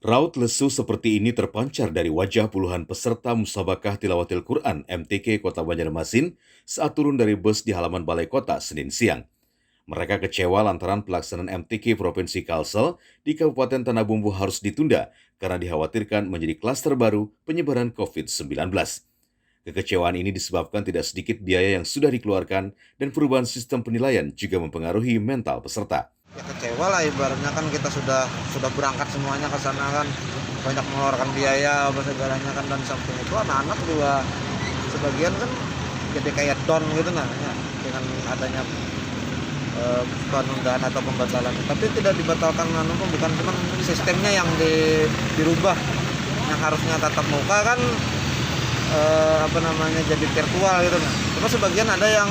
Raut lesu seperti ini terpancar dari wajah puluhan peserta Musabakah Tilawatil Quran MTQ Kota Banjarmasin saat turun dari bus di halaman Balai Kota Senin siang. Mereka kecewa lantaran pelaksanaan MTQ Provinsi Kalsel di Kabupaten Tanah Bumbu harus ditunda karena dikhawatirkan menjadi klaster baru penyebaran COVID-19. Kekecewaan ini disebabkan tidak sedikit biaya yang sudah dikeluarkan dan perubahan sistem penilaian juga mempengaruhi mental peserta. Ya kecewa lah, ibaratnya kan kita sudah berangkat semuanya ke sana kan, banyak mengeluarkan biaya apa segalanya kan, dan samping itu anak-anak juga sebagian kan jadi kayak down gitu nah ya, dengan adanya penundaan atau pembatalan. Tapi tidak dibatalkan, bukan cuma sistemnya yang dirubah, yang harusnya tatap muka kan jadi virtual gitu nah. Cuma sebagian ada yang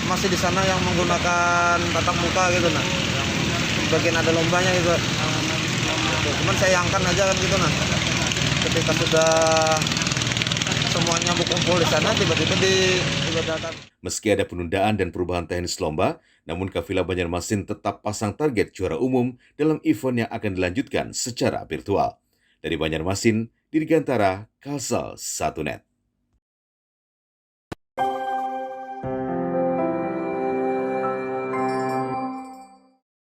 masih di sana yang menggunakan tatap muka gitu nah, yang bagian ada lombanya gitu. Cuman sayangkan aja kan gitu nah, ketika sudah semuanya berkumpul di sana tiba-tiba dibatalkan. Meski ada penundaan dan perubahan teknis lomba, namun Kafilah Banjarmasin tetap pasang target juara umum dalam event yang akan dilanjutkan secara virtual. Dari Banjarmasin, Dirgantara, Kalsel, 1net.